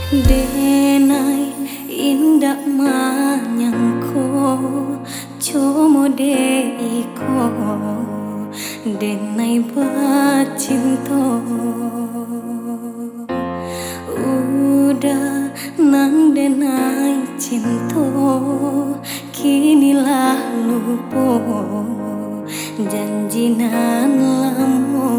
Denai indak manyangko Como de iko Denai bacinto Udah nang denai cinto Kinilah lupo Janji nan lamo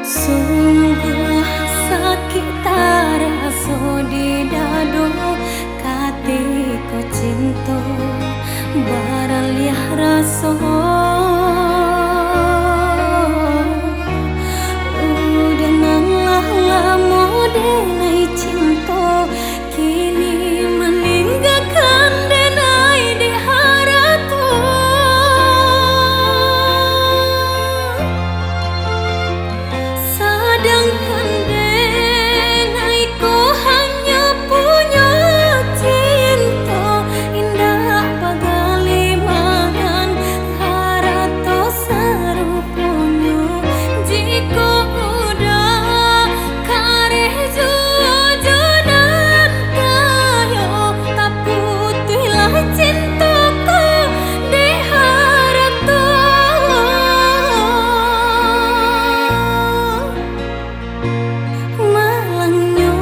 Sungguh sakit taraso di dado Kate ko cinto Baraliah raso Udah nang lah lamo denai cinto Kini meninggalkan denai di harato Sedangkan denai ko hanya punya cinta Indah pagali mangan harato serupunyo Jika udah kareh jujunan kayo Tak putihlah cintaku di harato Malangnya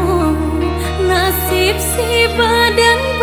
nasib si badan